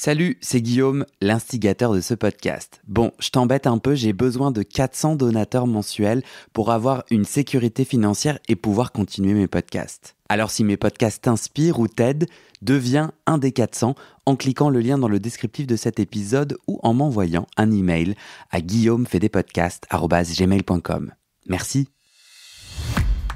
Salut, c'est Guillaume, l'instigateur de ce podcast. Bon, je t'embête un peu, j'ai besoin de 400 donateurs mensuels pour avoir une sécurité financière et pouvoir continuer mes podcasts. Alors si mes podcasts t'inspirent ou t'aident, deviens un des 400 en cliquant le lien dans le descriptif de cet épisode ou en m'envoyant un email à guillaumefedepodcast@gmail.com. Merci.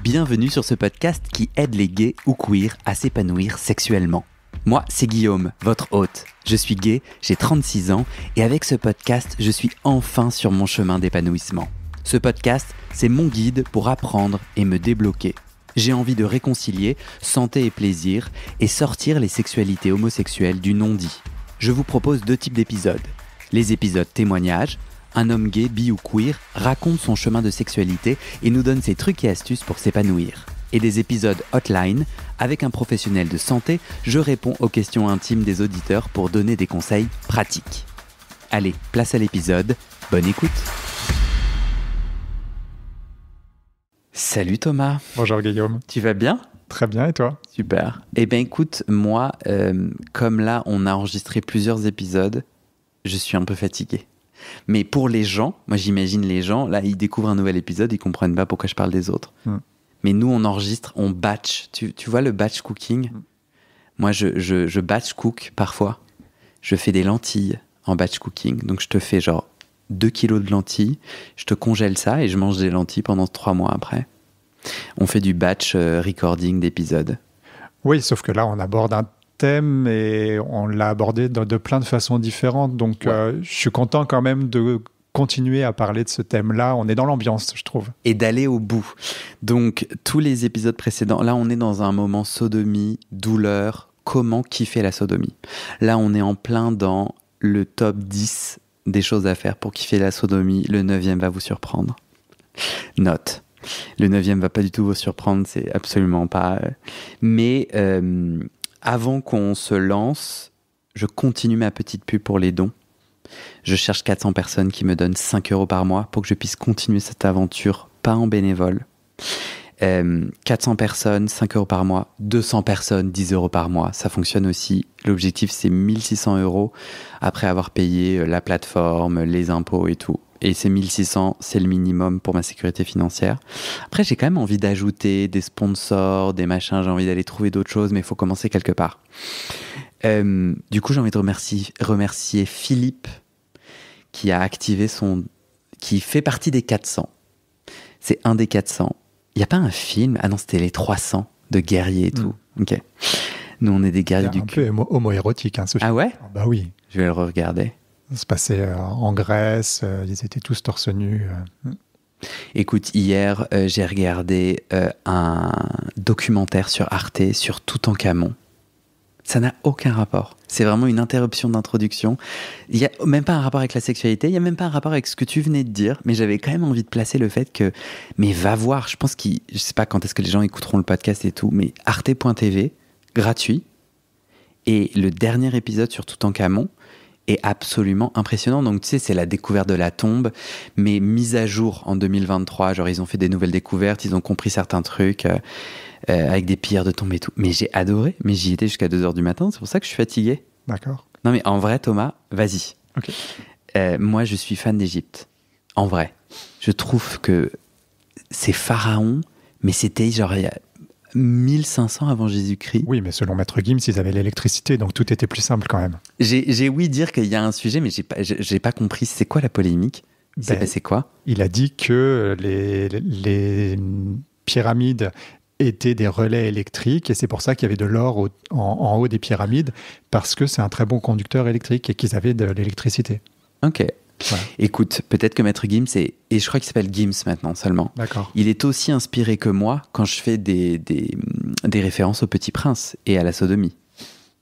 Bienvenue sur ce podcast qui aide les gays ou queers à s'épanouir sexuellement. Moi, c'est Guillaume, votre hôte. Je suis gay, j'ai 36 ans et avec ce podcast, je suis enfin sur mon chemin d'épanouissement. Ce podcast, c'est mon guide pour apprendre et me débloquer. J'ai envie de réconcilier santé et plaisir et sortir les sexualités homosexuelles du non-dit. Je vous propose 2 types d'épisodes. Les épisodes témoignages. Un homme gay, bi ou queer raconte son chemin de sexualité et nous donne ses trucs et astuces pour s'épanouir. Et des épisodes hotline, avec un professionnel de santé, je réponds aux questions intimes des auditeurs pour donner des conseils pratiques. Allez, place à l'épisode, bonne écoute. Salut Thomas. Bonjour Guillaume. Tu vas bien ? Très bien, et toi ? Super. Eh bien écoute, moi, comme là on a enregistré plusieurs épisodes, je suis un peu fatigué. Mais pour les gens, moi j'imagine les gens, là ils découvrent un nouvel épisode, ils comprennent pas pourquoi je parle des autres. Mais nous, on enregistre, on batch. Tu vois le batch cooking ? Moi, je batch cook parfois. Je fais des lentilles en batch cooking. Donc, je te fais genre 2 kilos de lentilles. Je te congèle ça et je mange des lentilles pendant 3 mois après. On fait du batch recording d'épisodes. Oui, sauf que là, on aborde un thème et on l'a abordé de plein de façons différentes. Donc, je suis content quand même de continuer à parler de ce thème-là. On est dans l'ambiance, je trouve. Et d'aller au bout. Donc, tous les épisodes précédents, là, on est dans un moment sodomie, douleur, comment kiffer la sodomie. Là, on est en plein dans le top 10 des choses à faire pour kiffer la sodomie. Le 9e va vous surprendre. Note. Le 9e va pas du tout vous surprendre, c'est absolument pas... Mais avant qu'on se lance, je continue ma petite pub pour les dons. Je cherche 400 personnes qui me donnent 5 € par mois pour que je puisse continuer cette aventure, pas en bénévole. 400 personnes, 5 € par mois. 200 personnes, 10 € par mois. Ça fonctionne aussi. L'objectif, c'est 1600 € après avoir payé la plateforme, les impôts et tout. Et ces 1600, c'est le minimum pour ma sécurité financière. Après, j'ai quand même envie d'ajouter des sponsors, des machins. J'ai envie d'aller trouver d'autres choses, mais il faut commencer quelque part. Du coup, j'ai envie de remercier Philippe qui a activé qui fait partie des 400. C'est un des 400. Il n'y a pas un film ? Ah non, c'était les 300 de guerriers et tout. Ok. Nous, on est des guerriers du cul. C'est un peu homo-érotique, ce film. Ah ouais ? Bah oui. Je vais le regarder. Ça se passait en Grèce, ils étaient tous torse nus. Écoute, hier, j'ai regardé un documentaire sur Arte sur Toutankhamon. Ça n'a aucun rapport. C'est vraiment une interruption d'introduction. Il n'y a même pas un rapport avec la sexualité, il n'y a même pas un rapport avec ce que tu venais de dire, mais j'avais quand même envie de placer le fait que... Mais va voir, je pense je ne sais pas quand est-ce que les gens écouteront le podcast et tout, mais arte.tv, gratuit. Et le dernier épisode sur Toutankhamon est absolument impressionnant. Donc tu sais, c'est la découverte de la tombe, mais mise à jour en 2023. Genre ils ont fait des nouvelles découvertes, ils ont compris certains trucs... avec des pierres de tombe et tout. Mais j'ai adoré, mais j'y étais jusqu'à 2h du matin, c'est pour ça que je suis fatigué. D'accord. Non mais en vrai, Thomas, vas-y. Ok. Moi, je suis fan d'Égypte. En vrai. Je trouve que c'est pharaon, mais c'était genre il y a 1500 avant Jésus-Christ. Oui, mais selon Maître Gims, ils avaient l'électricité, donc tout était plus simple quand même. J'ai ouï dire qu'il y a un sujet, mais j'ai pas compris. C'est quoi la polémique ? C'est quoi ? Il a dit que les pyramides étaient des relais électriques et c'est pour ça qu'il y avait de l'or en haut des pyramides parce que c'est un très bon conducteur électrique et qu'ils avaient de l'électricité. Ok. Voilà. Écoute, peut-être que Maître Gims et je crois qu'il s'appelle Gims maintenant seulement. D'accord. Il est aussi inspiré que moi quand je fais des références au Petit Prince et à la sodomie.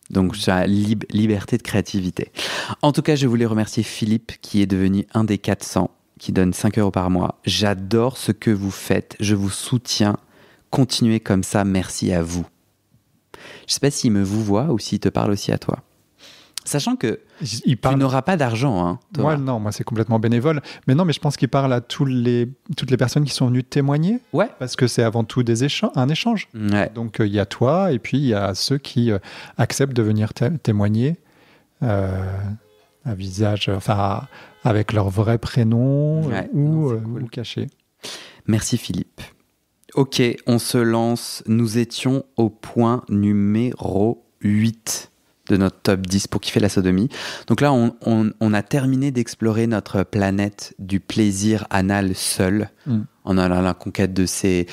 Donc, j'ai la liberté de créativité. En tout cas, je voulais remercier Philippe qui est devenu un des 400 qui donne 5 € par mois. J'adore ce que vous faites. Je vous soutiens. Continuez comme ça, merci à vous. Je ne sais pas s'il me vous voit ou s'il te parle aussi à toi. Sachant que tu n'auras pas d'argent. Hein, moi c'est complètement bénévole. Mais non, mais je pense qu'il parle à toutes les personnes qui sont venues témoigner. Ouais. Parce que c'est avant tout un échange. Ouais. Donc il y a toi et puis il y a ceux qui acceptent de venir témoigner à visage, enfin avec leur vrai prénom c'est cool. ou caché. Merci Philippe. Ok, on se lance. Nous étions au point numéro 8 de notre top 10 pour kiffer la sodomie. Donc là, on a terminé d'explorer notre planète du plaisir anal seul, en allant à la conquête de ces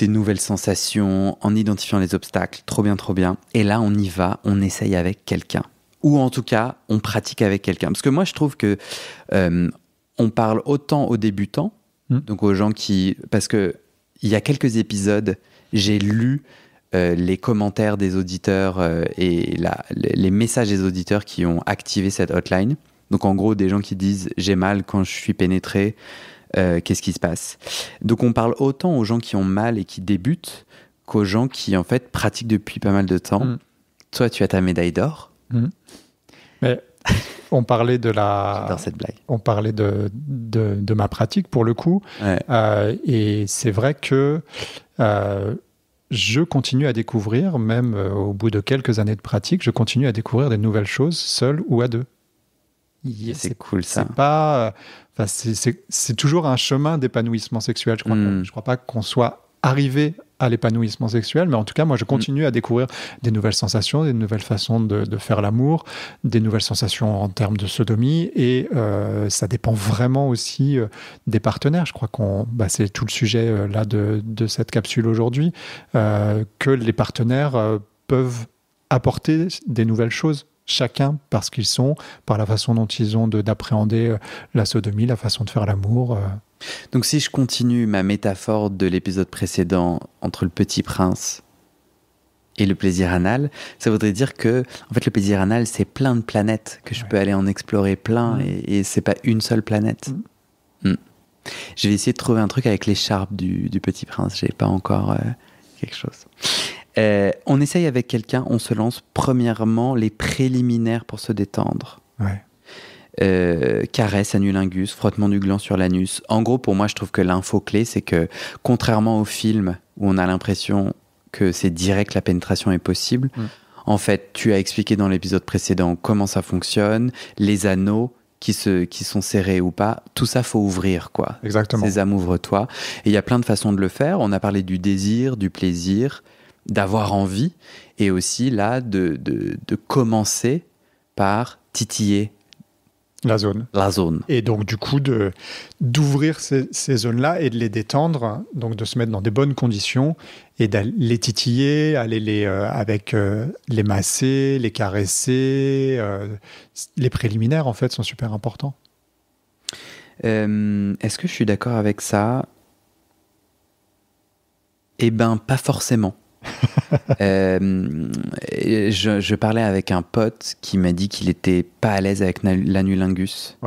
nouvelles sensations, en identifiant les obstacles. Trop bien, trop bien. Et là, on y va, on essaye avec quelqu'un. Ou en tout cas, on pratique avec quelqu'un. Parce que moi, je trouve que on parle autant aux débutants, donc aux gens qui... Parce que il y a quelques épisodes, j'ai lu les commentaires des auditeurs et les messages des auditeurs qui ont activé cette hotline. Donc en gros, des gens qui disent « j'ai mal quand je suis pénétré, qu'est-ce qui se passe ?» Donc on parle autant aux gens qui ont mal et qui débutent qu'aux gens qui en fait pratiquent depuis pas mal de temps. Toi, tu as ta médaille d'or. Mais on parlait de J'adore cette blague. On parlait de ma pratique pour le coup. Et c'est vrai que je continue à découvrir, même au bout de quelques années de pratique, je continue à découvrir des nouvelles choses seul ou à deux. C'est cool ça. C'est pas, c'est toujours un chemin d'épanouissement sexuel. Je crois pas qu'on soit arrivé à l'épanouissement sexuel, mais en tout cas, moi, je continue à découvrir des nouvelles sensations, des nouvelles façons de faire l'amour, des nouvelles sensations en termes de sodomie, et ça dépend vraiment aussi des partenaires. Je crois c'est tout le sujet là de cette capsule aujourd'hui, que les partenaires peuvent apporter des nouvelles choses, chacun parce qu'ils sont, par la façon dont ils ont d'appréhender la sodomie, la façon de faire l'amour. Donc si je continue ma métaphore de l'épisode précédent entre le petit prince et le plaisir anal, ça voudrait dire que en fait, le plaisir anal, c'est plein de planètes, que je peux aller en explorer plein, et c'est pas une seule planète. Je vais essayer de trouver un truc avec l'écharpe du petit prince. J'ai pas encore quelque chose. On essaye avec quelqu'un, on se lance premièrement les préliminaires pour se détendre. Caresse, anulingus, frottement du gland sur l'anus. En gros, pour moi, je trouve que l'info clé, c'est que contrairement au film où on a l'impression que c'est direct, la pénétration est possible, en fait, tu as expliqué dans l'épisode précédent comment ça fonctionne, les anneaux qui sont serrés ou pas, tout ça, faut ouvrir, quoi. Exactement. Sésame, ouvre-toi. Et il y a plein de façons de le faire. On a parlé du désir, du plaisir, d'avoir envie, et aussi là, de commencer par titiller la zone. Et donc, du coup, d'ouvrir ces zones-là et de les détendre, donc de se mettre dans des bonnes conditions et d'aller les titiller, aller les masser, les caresser. Les préliminaires, en fait, sont super importants. Est-ce que je suis d'accord avec ça ? Eh ben, pas forcément. Je parlais avec un pote qui m'a dit qu'il était pas à l'aise avec l'anulingus.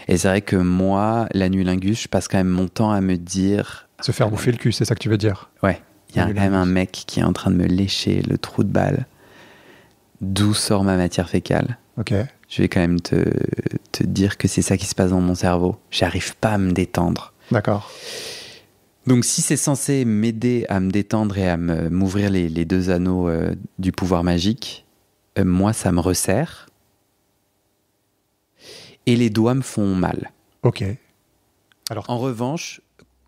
Et c'est vrai que moi, l'anulingus, je passe quand même mon temps à me dire... Se faire bouffer le cul, c'est ça que tu veux dire ? Ouais, il y a quand même un mec qui est en train de me lécher le trou de balle. D'où sort ma matière fécale. Je vais quand même te dire que c'est ça qui se passe dans mon cerveau. J'arrive pas à me détendre. D'accord. Donc si c'est censé m'aider à me détendre et à m'ouvrir les deux anneaux du pouvoir magique, moi ça me resserre et les doigts me font mal. Alors... En revanche,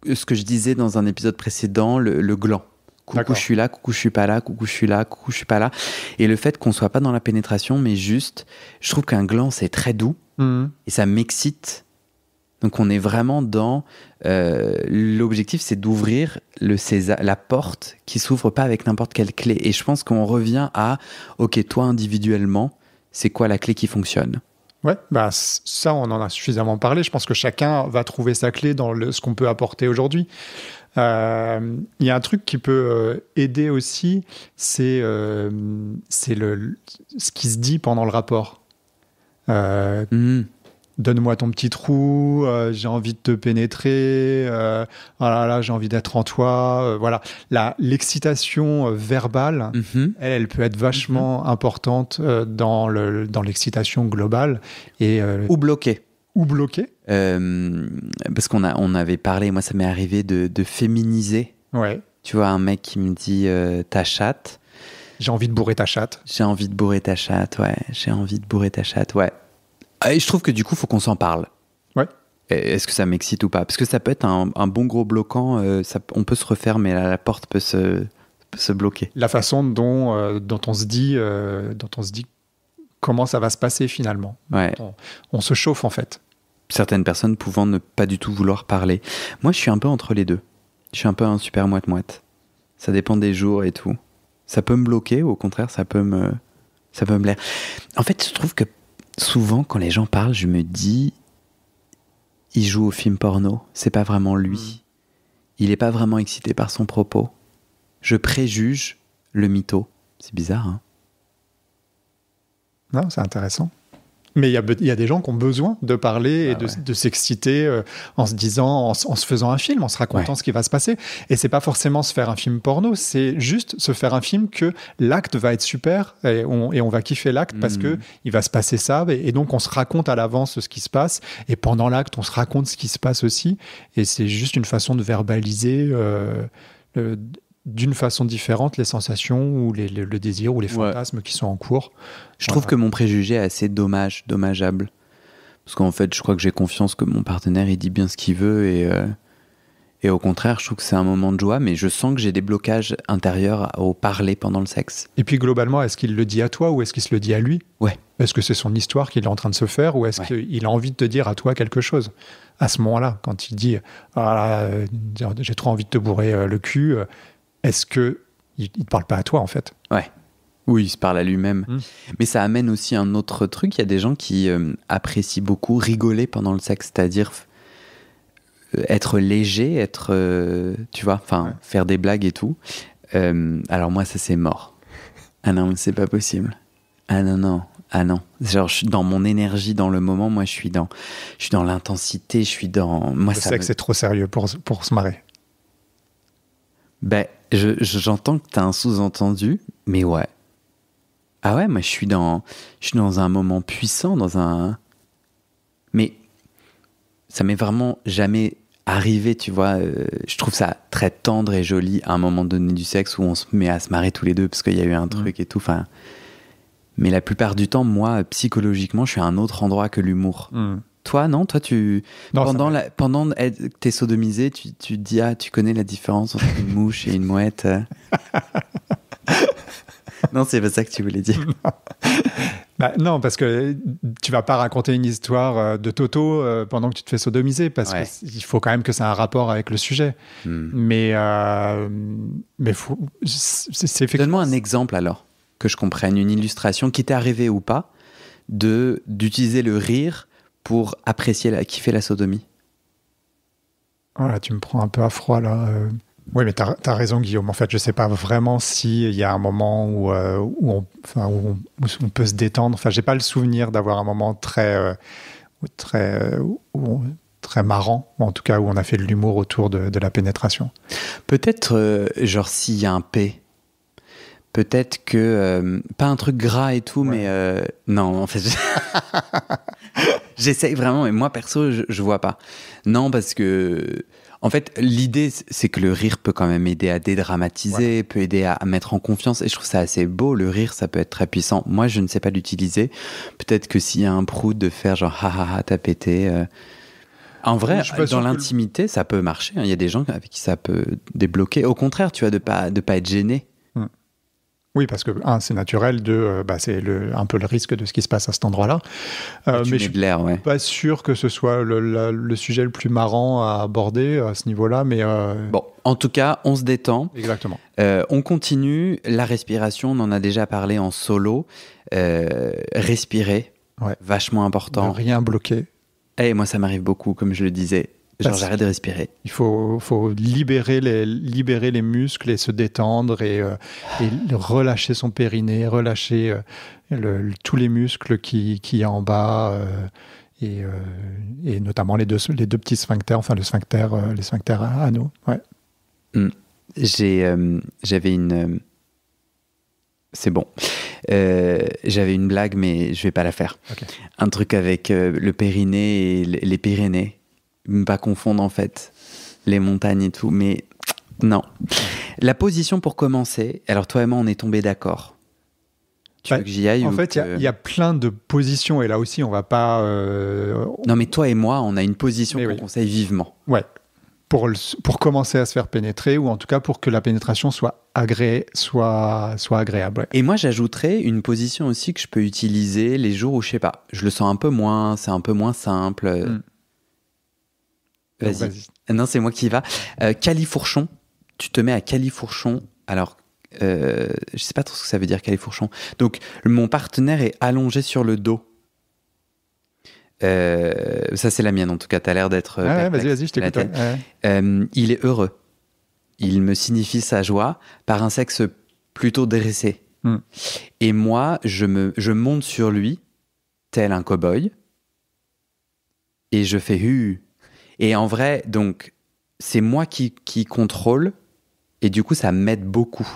ce que je disais dans un épisode précédent, le gland. Coucou, je suis là, coucou, je suis pas là, coucou, je suis là, coucou, je suis pas là. Et le fait qu'on soit pas dans la pénétration, mais juste, je trouve qu'un gland c'est très doux et ça m'excite. Donc on est vraiment dans... l'objectif, c'est d'ouvrir la porte qui s'ouvre pas avec n'importe quelle clé. Et je pense qu'on revient à, ok, toi individuellement, c'est quoi la clé qui fonctionne ? Ça, on en a suffisamment parlé. Je pense que chacun va trouver sa clé dans ce qu'on peut apporter aujourd'hui. Il y a un truc qui peut aider aussi, c'est ce qui se dit pendant le rapport. Donne-moi ton petit trou, j'ai envie de te pénétrer, j'ai envie d'être en toi. Voilà. L'excitation verbale, elle peut être vachement importante dans l'excitation globale. Ou bloquée. Parce qu'on avait parlé, moi ça m'est arrivé de féminiser. Tu vois, un mec qui me dit ta chatte. J'ai envie de bourrer ta chatte. J'ai envie de bourrer ta chatte, ouais. J'ai envie de bourrer ta chatte, ouais. Et je trouve que du coup, il faut qu'on s'en parle. Ouais. Est-ce que ça m'excite ou pas? Parce que ça peut être un bon gros bloquant. On peut se refaire, mais la porte peut se bloquer. La façon dont on se dit comment ça va se passer finalement. Ouais. On se chauffe en fait. Certaines personnes pouvant ne pas du tout vouloir parler. Moi, je suis un peu entre les deux. Je suis un peu un super moite-moite. Ça dépend des jours et tout. Ça peut me bloquer, ou au contraire, ça peut me plaire. En fait, je trouve que souvent, quand les gens parlent, je me dis, il joue au film porno. C'est pas vraiment lui. Il est pas vraiment excité par son propos. Je préjuge le mytho. C'est bizarre, hein? Non, c'est intéressant. Mais il y a des gens qui ont besoin de parler et de s'exciter en se disant, en se faisant un film, en se racontant ce qui va se passer. Et c'est pas forcément se faire un film porno, c'est juste se faire un film que l'acte va être super et on va kiffer l'acte parce que il va se passer ça. Et donc on se raconte à l'avance ce qui se passe et pendant l'acte on se raconte ce qui se passe aussi. Et c'est juste une façon de verbaliser d'une façon différente les sensations ou le désir ou les fantasmes qui sont en cours. Je trouve que mon préjugé est assez dommageable. Parce qu'en fait, je crois que j'ai confiance que mon partenaire, il dit bien ce qu'il veut et au contraire, je trouve que c'est un moment de joie, mais je sens que j'ai des blocages intérieurs au parler pendant le sexe. Et puis globalement, est-ce qu'il le dit à toi ou est-ce qu'il se le dit à lui? Ouais. Est-ce que c'est son histoire qu'il est en train de se faire ou est-ce qu'il a envie de te dire à toi quelque chose? À ce moment-là, quand il dit j'ai trop envie de te bourrer le cul, est-ce qu'il ne te parle pas à toi en fait? Ouais. Oui, il se parle à lui-même. Mais ça amène aussi un autre truc. Il y a des gens qui apprécient beaucoup rigoler pendant le sexe, c'est-à-dire être léger, tu vois, faire des blagues et tout. Alors moi, ça c'est mort. Ah non, c'est pas possible. Ah non. Genre, je suis dans mon énergie, dans le moment. Moi, je suis dans l'intensité. Je suis dans. Moi, le sexe est trop sérieux pour se marrer. Ben, j'entends que t'as un sous-entendu, mais ouais. Ah ouais, moi je suis dans un moment puissant, mais ça m'est vraiment jamais arrivé, tu vois. Je trouve ça très tendre et joli à un moment donné du sexe où on se met à se marrer tous les deux parce qu'il y a eu un truc et tout. Enfin, mais la plupart du temps, moi, psychologiquement, je suis à un autre endroit que l'humour. Toi, non? Toi, pendant que t'es sodomisé, tu te dis, tu connais la différence entre une mouche et une mouette? Non, c'est pas ça que tu voulais dire. Non, parce que tu vas pas raconter une histoire de Toto pendant que tu te fais sodomiser, parce qu'il faut quand même que ça ait un rapport avec le sujet. Mais c'est effectivement... Donne-moi un exemple alors, que je comprenne, une illustration qui t'est arrivée ou pas, d'utiliser le rire pour kiffer la sodomie. Voilà, tu me prends un peu à froid là. Oui, mais t'as raison, Guillaume. En fait, je sais pas vraiment s'il y a un moment où on peut se détendre. Enfin, j'ai pas le souvenir d'avoir un moment très marrant, ou en tout cas où on a fait de l'humour autour de la pénétration. Peut-être, genre, s'il y a un P. Peut-être que... pas un truc gras et tout, mais... non, en fait... J'essaye vraiment, mais moi, perso, je vois pas. Non, parce que... En fait, l'idée, c'est que le rire peut quand même aider à dédramatiser, peut aider à mettre en confiance. Et je trouve ça assez beau. Le rire, ça peut être très puissant. Moi, je ne sais pas l'utiliser. Peut-être que s'il y a un prout de faire genre « ha ha ha, t'as pété ». En vrai, dans l'intimité, ça peut marcher. Il y a des gens avec qui ça peut débloquer. Au contraire, tu vois, de pas être gêné. Oui, parce que, c'est naturel, c'est un peu le risque de ce qui se passe à cet endroit-là. Mais je suis pas sûr que ce soit le sujet le plus marrant à aborder à ce niveau-là. Mais Bon, en tout cas, on se détend. Exactement. On continue. La respiration, on en a déjà parlé en solo. Respirer, vachement important. De rien bloquer. Et moi, ça m'arrive beaucoup, comme je le disais. Genre, j'arrête de respirer. Il faut libérer les muscles et se détendre et relâcher son périnée, relâcher tous les muscles qui y a en bas et notamment les deux petits sphincters, enfin les sphincters anaux. Ouais. J'avais une... C'est bon. J'avais une blague, mais je vais pas la faire. Okay. Un truc avec le périnée et les Pyrénées. Ne pas confondre en fait les montagnes et tout, mais non. La position pour commencer, alors toi et moi, on est tombés d'accord. Tu veux que j'y aille En fait, il y a plein de positions, et là aussi, on va pas... Non, mais toi et moi, on a une position qu'on conseille vivement. Ouais. Pour commencer à se faire pénétrer, ou en tout cas pour que la pénétration soit agréable. Ouais. Et moi, j'ajouterais une position aussi que je peux utiliser les jours où, je sais pas, je le sens un peu moins, c'est un peu moins simple. Vas-y. Non, c'est moi qui y va. Califourchon. Tu te mets à califourchon. Alors, je sais pas trop ce que ça veut dire, califourchon. Donc, mon partenaire est allongé sur le dos. Ça, c'est la mienne, en tout cas. Tu as l'air d'être... vas-y, je t'écoute. Il est heureux. Il me signifie sa joie par un sexe plutôt dressé. Et moi, je monte sur lui, tel un cow-boy, et je fais « hu ». Et en vrai, donc, c'est moi qui contrôle, et du coup, ça m'aide beaucoup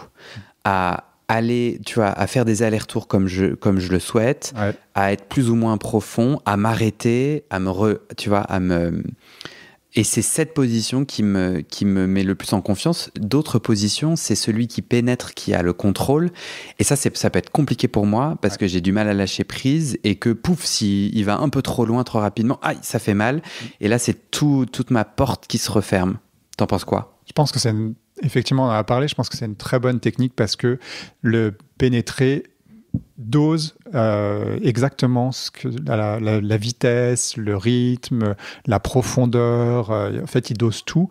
à aller, tu vois, à faire des allers-retours comme je le souhaite, à être plus ou moins profond, à m'arrêter, Et c'est cette position qui me met le plus en confiance. D'autres positions, c'est celui qui pénètre, qui a le contrôle. Et ça peut être compliqué pour moi parce que j'ai du mal à lâcher prise et que, pouf, s'il va un peu trop loin, trop rapidement, aïe, ça fait mal. Et là, c'est toute ma porte qui se referme. T'en penses quoi ? Je pense que effectivement, on en a parlé, je pense que c'est une très bonne technique parce que le pénétrer dose exactement la vitesse, le rythme, la profondeur. En fait, il dose tout.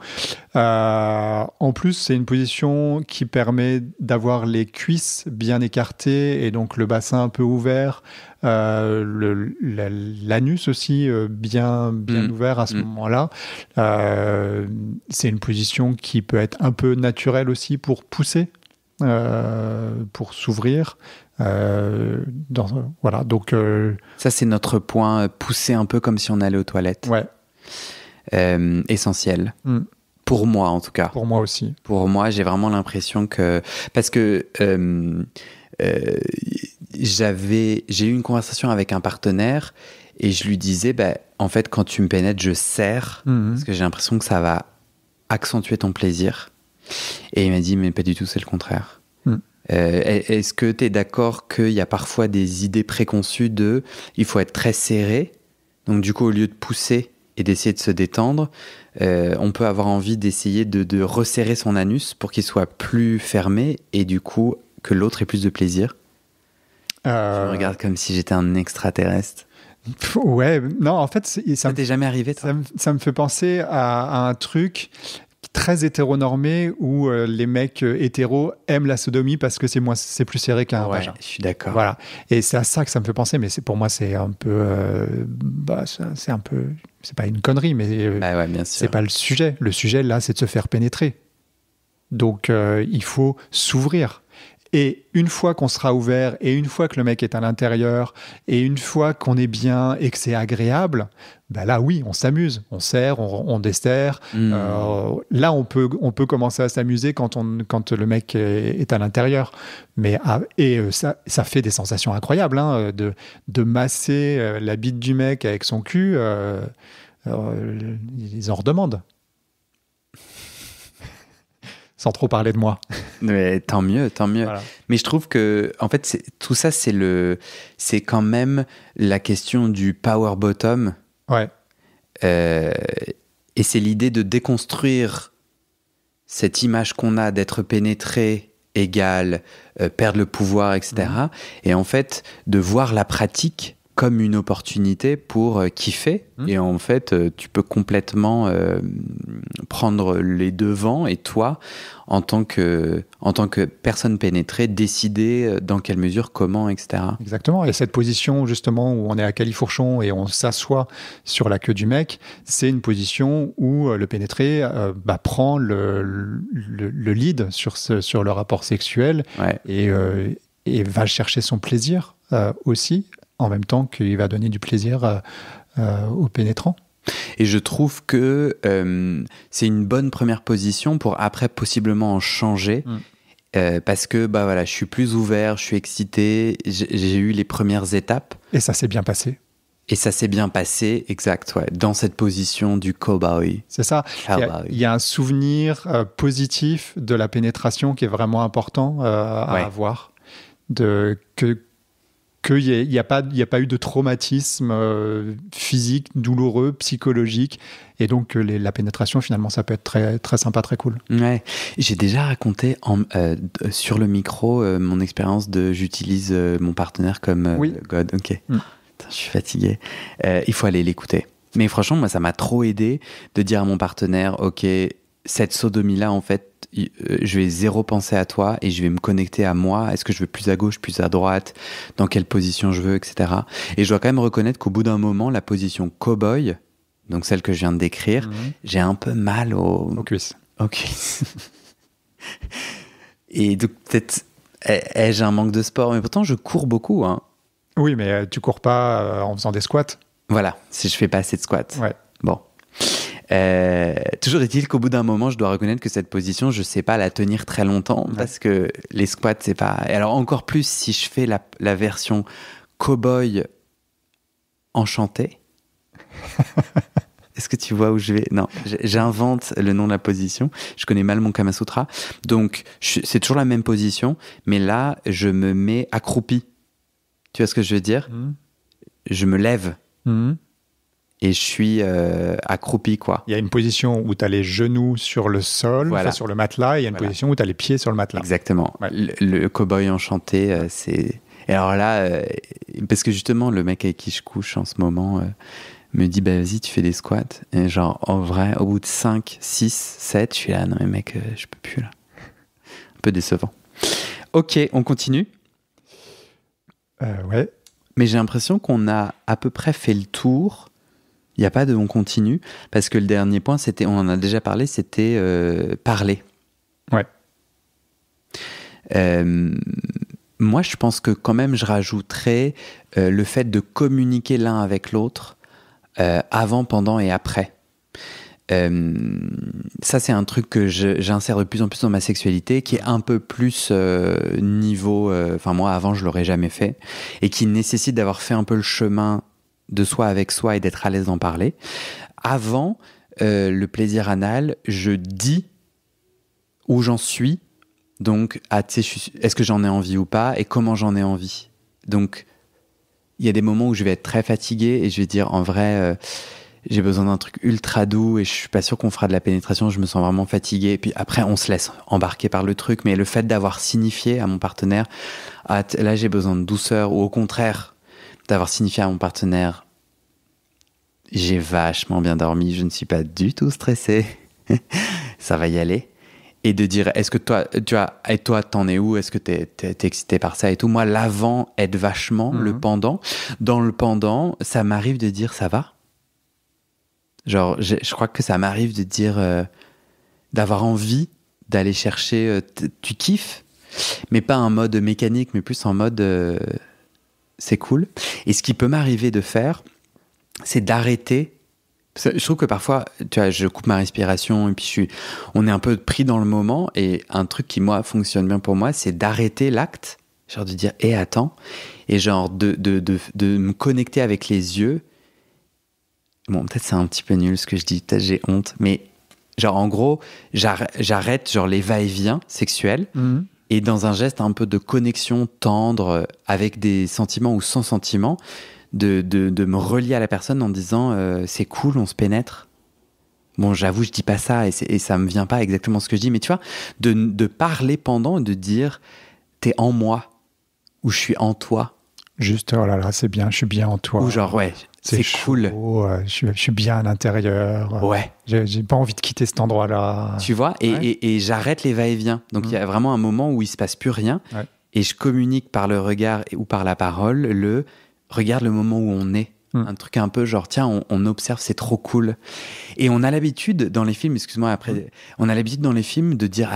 En plus, c'est une position qui permet d'avoir les cuisses bien écartées et donc le bassin un peu ouvert. L'anus aussi bien ouvert à ce moment-là. C'est une position qui peut être un peu naturelle aussi pour pousser, pour s'ouvrir. Voilà, donc ça c'est notre point, pousser un peu comme si on allait aux toilettes. Essentiel. Pour moi en tout cas. Pour moi aussi. Pour moi, j'ai vraiment l'impression que parce que j'ai eu une conversation avec un partenaire et je lui disais en fait quand tu me pénètres je serre parce que j'ai l'impression que ça va accentuer ton plaisir et il m'a dit mais pas du tout, c'est le contraire. Est-ce que tu es d'accord qu'il y a parfois des idées préconçues il faut être très serré, donc du coup au lieu de pousser et d'essayer de se détendre, on peut avoir envie d'essayer de resserrer son anus pour qu'il soit plus fermé et du coup que l'autre ait plus de plaisir. Je me regarde comme si j'étais un extraterrestre. Ouais, non, en fait... Ça t'est jamais arrivé, toi ? Ça me fait penser à un truc très hétéronormé où les mecs hétéros aiment la sodomie parce que c'est plus serré qu'un vagin. Je suis d'accord. Voilà. Et c'est à ça que ça me fait penser, mais pour moi, c'est un peu... c'est pas une connerie, mais bien sûr. C'est pas le sujet. Le sujet, là, c'est de se faire pénétrer. Donc, il faut s'ouvrir. Et une fois qu'on sera ouvert, et une fois que le mec est à l'intérieur, et une fois qu'on est bien et que c'est agréable, là oui, on s'amuse, on serre, on desserre. Là, on peut commencer à s'amuser quand le mec est à l'intérieur. Mais ça fait des sensations incroyables, hein, de masser la bite du mec avec son cul. Ils en redemandent. Sans trop parler de moi. Mais tant mieux. Voilà. Mais je trouve que, en fait, tout ça, c'est quand même la question du power bottom. Ouais. Et c'est l'idée de déconstruire cette image qu'on a d'être pénétré égale perdre le pouvoir, etc. Et en fait, de voir la pratique comme une opportunité pour kiffer. Et en fait, tu peux complètement prendre les devants et toi, en tant que personne pénétrée, décider dans quelle mesure, comment, etc. Exactement. Et cette position, justement, où on est à califourchon et on s'assoit sur la queue du mec, c'est une position où le pénétré prend le lead sur le rapport sexuel et va chercher son plaisir aussi, en même temps qu'il va donner du plaisir au pénétrant. Et je trouve que c'est une bonne première position pour après possiblement en changer. Parce que je suis plus ouvert, je suis excité, j'ai eu les premières étapes. Et ça s'est bien passé. Et ça s'est bien passé, exact, ouais, dans cette position du cowboy. C'est ça. Cowboy. Il y a un souvenir positif de la pénétration qui est vraiment important à avoir. Qu'il n'y a pas eu de traumatisme physique, douloureux, psychologique. Et donc, la pénétration, finalement, ça peut être très, très sympa, très cool. Ouais. J'ai déjà raconté sur le micro mon expérience j'utilise mon partenaire comme God. Ok. Putain, je suis fatigué. Il faut aller l'écouter. Mais franchement, moi, ça m'a trop aidé de dire à mon partenaire, ok, cette sodomie-là, en fait, je vais zéro penser à toi et je vais me connecter à moi. Est-ce que je veux plus à gauche, plus à droite, dans quelle position je veux, etc. Et je dois quand même reconnaître qu'au bout d'un moment, la position cow-boy, donc celle que je viens de décrire, j'ai un peu mal aux cuisses. Aux cuisses. Et donc peut-être ai-je un manque de sport, mais pourtant je cours beaucoup. Hein. Oui, mais tu cours pas en faisant des squats. Voilà, si je fais pas assez de squats. Ouais. Bon. Toujours est-il qu'au bout d'un moment, je dois reconnaître que cette position, je sais pas la tenir très longtemps parce que les squats, c'est pas. Et alors encore plus si je fais la version cow-boy enchantée. Est-ce que tu vois où je vais? Non, j'invente le nom de la position. Je connais mal mon Kama Sutra. Donc, c'est toujours la même position, mais là, je me mets accroupi. Tu vois ce que je veux dire? Je me lève. Et je suis accroupi, quoi. Il y a une position où tu as les genoux sur le sol, sur le matelas, et il y a une position où tu as les pieds sur le matelas. Exactement. Ouais. Le cow-boy enchanté, c'est... Et alors là, parce que justement, le mec avec qui je couche en ce moment me dit, bah vas-y, tu fais des squats. Et genre, en vrai, au bout de 5, 6, 7, je suis là, non mais mec, je peux plus là. Un peu décevant. Ok, on continue. Ouais. Mais j'ai l'impression qu'on a à peu près fait le tour. Il n'y a pas de on continue, parce que le dernier point, on en a déjà parlé, c'était parler. Ouais. Moi, je pense que quand même, je rajouterais le fait de communiquer l'un avec l'autre avant, pendant et après. Ça, c'est un truc que j'insère de plus en plus dans ma sexualité, qui est un peu plus niveau... Enfin, moi, avant, je ne l'aurais jamais fait, et qui nécessite d'avoir fait un peu le chemin de soi avec soi et d'être à l'aise d'en parler. Avant le plaisir anal, je dis où j'en suis, donc est-ce que j'en ai envie ou pas, et comment j'en ai envie. Donc, il y a des moments où je vais être très fatigué et je vais dire, en vrai, j'ai besoin d'un truc ultra doux et je suis pas sûr qu'on fera de la pénétration, je me sens vraiment fatigué. Et puis après, on se laisse embarquer par le truc, mais le fait d'avoir signifié à mon partenaire, là, j'ai besoin de douceur, ou au contraire, d'avoir signifié à mon partenaire, j'ai vachement bien dormi, je ne suis pas du tout stressé, ça va y aller. Et de dire, est-ce que toi, t'en es où? Est-ce que t'es excité par ça et tout? Moi, l'avant aide vachement, le pendant. Dans le pendant, ça m'arrive de dire, ça va? Genre, je crois que ça m'arrive de dire, d'avoir envie d'aller chercher, tu kiffes, mais pas en mode mécanique, mais plus en mode, c'est cool. Et ce qui peut m'arriver de faire, c'est d'arrêter. Je trouve que parfois, tu vois, je coupe ma respiration et puis on est un peu pris dans le moment. Et un truc qui, moi, fonctionne bien pour moi, c'est d'arrêter l'acte, genre de dire, attends, et genre de me connecter avec les yeux. Bon, peut-être c'est un petit peu nul ce que je dis, peut-être j'ai honte, mais genre en gros, j'arrête genre les va-et-vient sexuels et dans un geste un peu de connexion tendre avec des sentiments ou sans sentiments, de me relier à la personne en disant c'est cool, on se pénètre. Bon, j'avoue, je dis pas ça et ça me vient pas exactement ce que je dis, mais tu vois, de parler pendant, de dire t'es en moi ou je suis en toi. Juste, oh là là, c'est bien, je suis bien en toi. Ou genre, ouais, c'est cool. Je suis bien à l'intérieur. Ouais. J'ai pas envie de quitter cet endroit-là. Tu vois, et j'arrête les va-et-vient. Donc, il y a vraiment un moment où il se passe plus rien. Ouais. Et je communique par le regard ou par la parole regarde le moment où on est. Un truc un peu genre, tiens, on observe, c'est trop cool. Et on a l'habitude dans les films, excuse-moi, après, on a l'habitude dans les films de dire,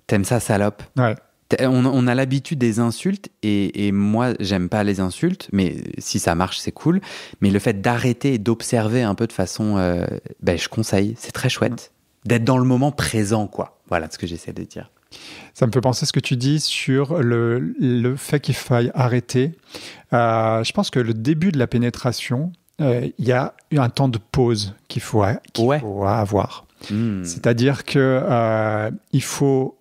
t'aimes ça, salope. Ouais. On a l'habitude des insultes et moi, j'aime pas les insultes, mais si ça marche, c'est cool. Mais le fait d'arrêter et d'observer un peu de façon, je conseille, c'est très chouette. D'être dans le moment présent, quoi. Voilà ce que j'essaie de dire. Ça me fait penser à ce que tu dis sur le fait qu'il faille arrêter. Je pense que le début de la pénétration, il y a un temps de pause qu'il faut avoir. C'est-à-dire que il faut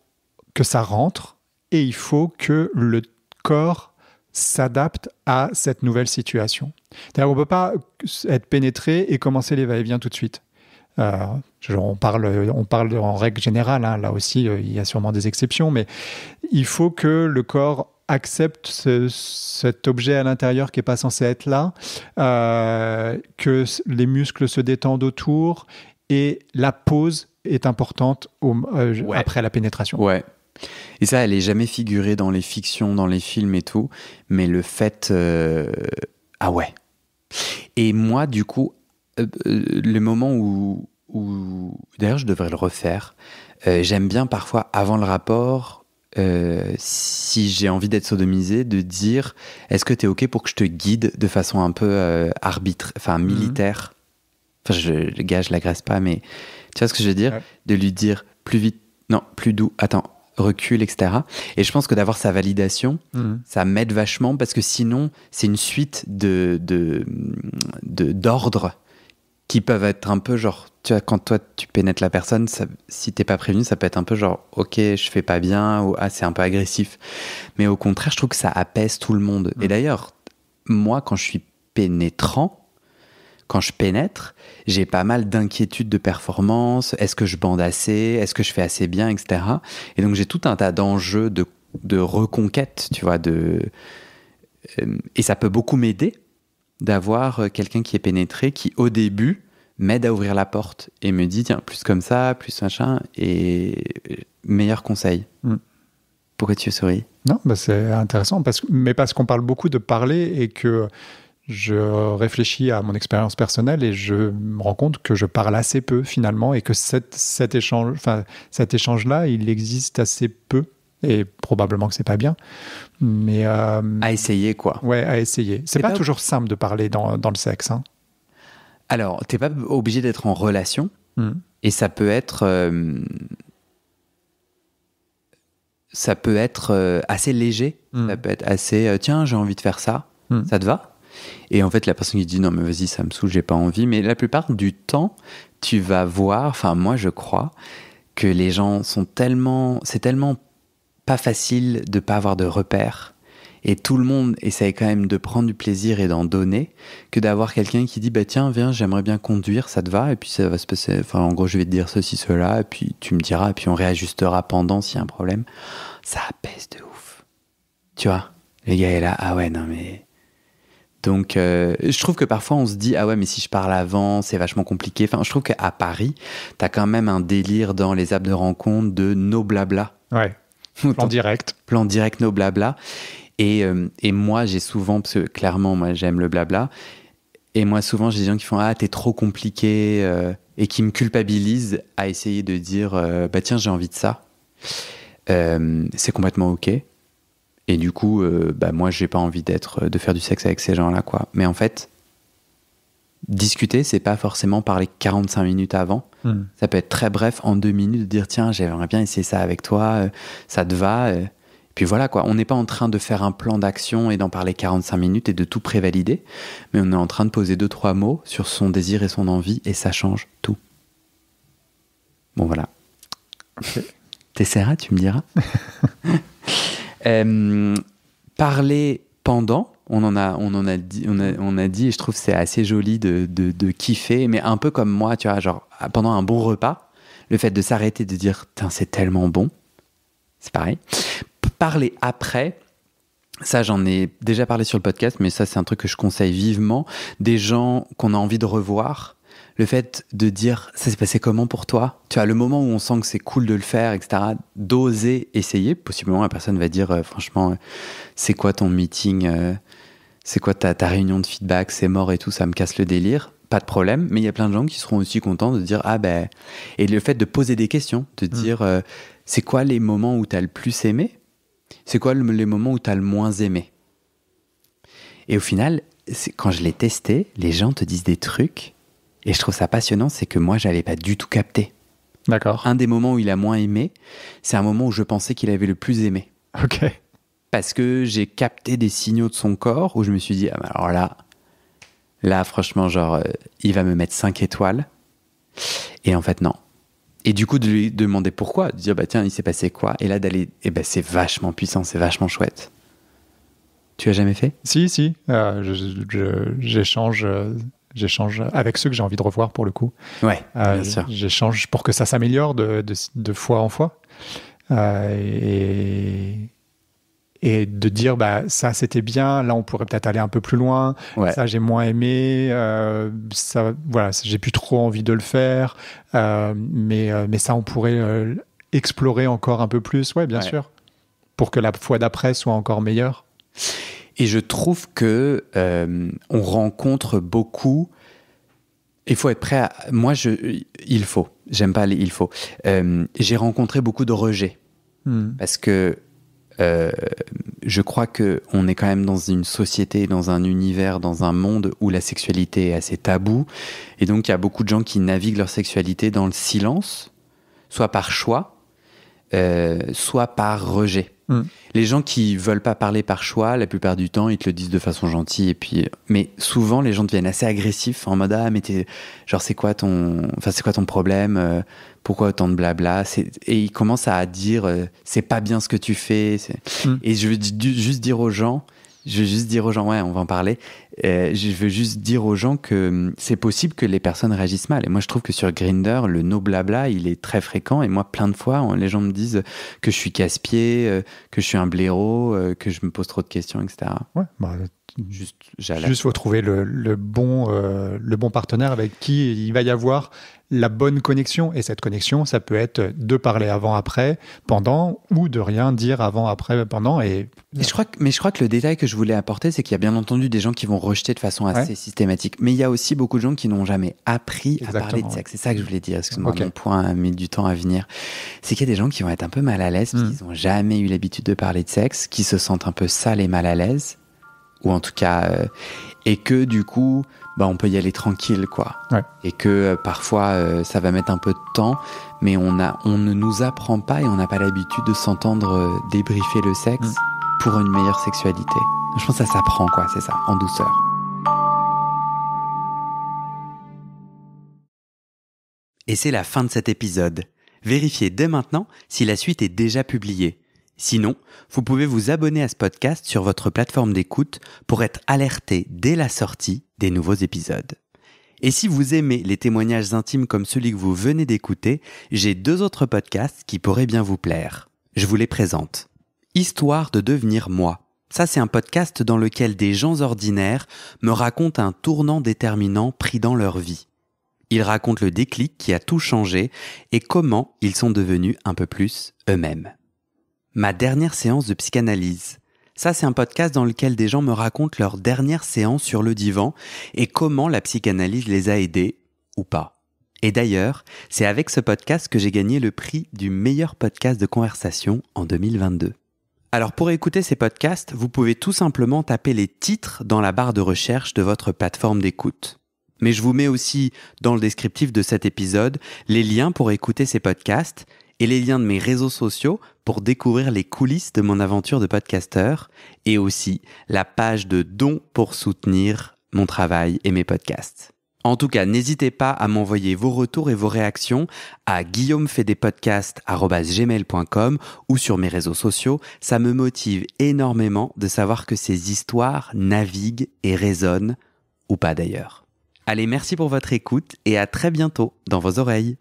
que ça rentre et il faut que le corps s'adapte à cette nouvelle situation. C'est-à-dire qu'on ne peut pas être pénétré et commencer les va-et-vient tout de suite. On parle en règle générale, hein, là aussi il y a sûrement des exceptions, mais il faut que le corps accepte cet objet à l'intérieur qui n'est pas censé être là, que les muscles se détendent autour, et la pause est importante après la pénétration. Ouais. Et ça, elle n'est jamais figurée dans les fictions, dans les films et tout, mais le fait... Ah ouais. Et moi, du coup, le moment où... D'ailleurs, je devrais le refaire. J'aime bien parfois, avant le rapport, si j'ai envie d'être sodomisé, de dire, est-ce que tu es OK pour que je te guide de façon un peu militaire? Enfin, le gars, je l'agresse pas, mais tu vois ce que je veux dire? Ouais. De lui dire plus vite, non, plus doux, attends, recule, etc. Et je pense que d'avoir sa validation, ça m'aide vachement, parce que sinon, c'est une suite d'ordres qui peuvent être un peu genre, tu vois, quand toi tu pénètres la personne, si t'es pas prévenu, ça peut être un peu genre, ok, je fais pas bien, ou ah, c'est un peu agressif. Mais au contraire, je trouve que ça apaise tout le monde. Et d'ailleurs, moi, quand je suis pénétrant, quand je pénètre, j'ai pas mal d'inquiétudes de performance. Est-ce que je bande assez? Est-ce que je fais assez bien, etc. Et donc, j'ai tout un tas d'enjeux de reconquête, tu vois, et ça peut beaucoup m'aider d'avoir quelqu'un qui est pénétré, qui au début m'aide à ouvrir la porte et me dit tiens, plus comme ça, plus machin, et meilleur conseil. Pourquoi tu souris? Non, c'est intéressant, parce qu'on parle beaucoup de parler, et que je réfléchis à mon expérience personnelle et je me rends compte que je parle assez peu finalement, et que cet échange-là, il existe assez peu. Et probablement que c'est pas bien, mais à essayer, quoi. Ouais, à essayer. C'est pas toujours simple de parler dans le sexe. Hein. Alors, t'es pas obligé d'être en relation, et ça peut être assez léger. Ça peut être assez tiens, j'ai envie de faire ça. Ça te va? Et en fait, la personne qui dit non, mais vas-y, ça me saoule, j'ai pas envie. Mais la plupart du temps, tu vas voir. Enfin, moi, je crois que les gens c'est tellement pas facile de pas avoir de repères, et tout le monde essaye quand même de prendre du plaisir et d'en donner, que d'avoir quelqu'un qui dit bah tiens, viens, j'aimerais bien conduire, ça te va? Et puis ça va se passer, enfin en gros je vais te dire ceci, cela, et puis tu me diras, et puis on réajustera pendant s'il y a un problème. Ça apaise de ouf, tu vois. Le gars est là, ah ouais, non mais... Donc je trouve que parfois on se dit ah ouais, mais si je parle avant, c'est vachement compliqué. Enfin, je trouve qu'à Paris, t'as quand même un délire dans les apps de rencontre de no blabla. Ouais. Plan direct. Plan direct, no blabla. Et moi, j'ai souvent, parce que clairement, moi, j'aime le blabla. Et moi, souvent, j'ai des gens qui font « Ah, t'es trop compliqué et qui me culpabilisent à essayer de dire « Bah tiens, j'ai envie de ça. » C'est complètement OK. Et du coup, bah, moi, j'ai pas envie de faire du sexe avec ces gens-là, quoi. Mais en fait, discuter, c'est pas forcément parler 45 minutes avant. Ça peut être très bref, en 2 minutes, de dire tiens, j'aimerais bien essayer ça avec toi, ça te va, puis voilà quoi. On n'est pas en train de faire un plan d'action et d'en parler 45 minutes et de tout prévalider, mais on est en train de poser 2-3 mots sur son désir et son envie, et ça change tout. Bon voilà. T'essaieras, tu me diras. Parler pendant, on a dit, et je trouve que c'est assez joli de kiffer, mais un peu comme moi, tu vois, genre pendant un bon repas, le fait de s'arrêter, de dire c'est tellement bon, c'est pareil. Parler après, ça j'en ai déjà parlé sur le podcast, mais ça c'est un truc que je conseille vivement. Des gens qu'on a envie de revoir, le fait de dire ça s'est passé comment pour toi, tu vois, le moment où on sent que c'est cool de le faire, etc., d'oser essayer. Possiblement la personne va dire franchement, c'est quoi ton meeting, c'est quoi ta réunion de feedback, c'est mort et tout, ça me casse le délire. Pas de problème, mais il y a plein de gens qui seront aussi contents de dire ah ben, et le fait de poser des questions, de dire c'est quoi les moments où t'as le plus aimé, c'est quoi les moments où t'as le moins aimé. Et au final, quand je l'ai testé, les gens te disent des trucs, et je trouve ça passionnant, c'est que moi j'allais pas du tout capter. D'accord. Un des moments où il a moins aimé, c'est un moment où je pensais qu'il avait le plus aimé. Ok. Parce que j'ai capté des signaux de son corps où je me suis dit, ah bah alors là franchement, genre, il va me mettre 5 étoiles. Et en fait, non. Et du coup, de lui demander pourquoi, de dire, bah tiens, il s'est passé quoi? Et là, d'aller, c'est vachement puissant, c'est vachement chouette. Tu as jamais fait? Si. J'échange avec ceux que j'ai envie de revoir pour le coup. Ouais, bien sûr. J'échange pour que ça s'améliore de fois en fois. Et de dire, bah, ça c'était bien, là on pourrait peut-être aller un peu plus loin, Ouais. ça j'ai moins aimé, ça, voilà, j'ai plus trop envie de le faire, mais ça on pourrait explorer encore un peu plus, ouais, bien sûr, pour que la fois d'après soit encore meilleure. Et je trouve que on rencontre beaucoup. Il faut être prêt à. Moi, il faut. J'aime pas les il faut. J'ai rencontré beaucoup de rejets parce que je crois que on est quand même dans une société, dans un univers, dans un monde où la sexualité est assez taboue, et donc il y a beaucoup de gens qui naviguent leur sexualité dans le silence, soit par choix, soit par rejet. Les gens qui veulent pas parler par choix, la plupart du temps, ils te le disent de façon gentille, et puis, mais souvent les gens deviennent assez agressifs en mode ah mais c'est quoi ton problème, pourquoi autant de blabla, et ils commencent à dire c'est pas bien ce que tu fais, et je veux juste dire aux gens, ouais, on va en parler. Je veux juste dire aux gens que c'est possible que les personnes réagissent mal. Et moi, je trouve que sur Grindr, le no blabla, il est très fréquent. Et moi, plein de fois, les gens me disent que je suis casse-pied, que je suis un blaireau, que je me pose trop de questions, etc. Ouais, juste faut trouver le bon partenaire avec qui il va y avoir la bonne connexion. Et cette connexion, ça peut être de parler avant, après, pendant, ou de rien dire avant, après, pendant. Mais je crois que le détail que je voulais apporter, c'est qu'il y a bien entendu des gens qui vont rejeter de façon assez systématique. Mais il y a aussi beaucoup de gens qui n'ont jamais appris à parler de sexe. C'est ça que je voulais dire. Excuse-moi, mon point a mis du temps à venir. C'est qu'il y a des gens qui vont être un peu mal à l'aise parce qu'ils n'ont jamais eu l'habitude de parler de sexe, qui se sentent un peu sales et mal à l'aise. Ou en tout cas, et que du coup, on peut y aller tranquille, quoi. Ouais. Et que parfois, ça va mettre un peu de temps, mais on ne nous apprend pas et on n'a pas l'habitude de s'entendre débriefer le sexe pour une meilleure sexualité. Je pense que ça s'apprend, quoi, c'est ça, en douceur. Et c'est la fin de cet épisode. Vérifiez dès maintenant si la suite est déjà publiée. Sinon, vous pouvez vous abonner à ce podcast sur votre plateforme d'écoute pour être alerté dès la sortie des nouveaux épisodes. Et si vous aimez les témoignages intimes comme celui que vous venez d'écouter, j'ai 2 autres podcasts qui pourraient bien vous plaire. Je vous les présente. Histoire de devenir moi. Ça, c'est un podcast dans lequel des gens ordinaires me racontent un tournant déterminant pris dans leur vie. Ils racontent le déclic qui a tout changé et comment ils sont devenus un peu plus eux-mêmes. Ma dernière séance de psychanalyse. Ça, c'est un podcast dans lequel des gens me racontent leur dernière séance sur le divan et comment la psychanalyse les a aidés, ou pas. Et d'ailleurs, c'est avec ce podcast que j'ai gagné le prix du meilleur podcast de conversation en 2022. Alors pour écouter ces podcasts, vous pouvez tout simplement taper les titres dans la barre de recherche de votre plateforme d'écoute. Mais je vous mets aussi dans le descriptif de cet épisode les liens pour écouter ces podcasts et les liens de mes réseaux sociaux pour découvrir les coulisses de mon aventure de podcasteur et aussi la page de dons pour soutenir mon travail et mes podcasts. En tout cas, n'hésitez pas à m'envoyer vos retours et vos réactions à guillaumefedepodcast@gmail.com ou sur mes réseaux sociaux. Ça me motive énormément de savoir que ces histoires naviguent et résonnent, ou pas d'ailleurs. Allez, merci pour votre écoute et à très bientôt dans vos oreilles.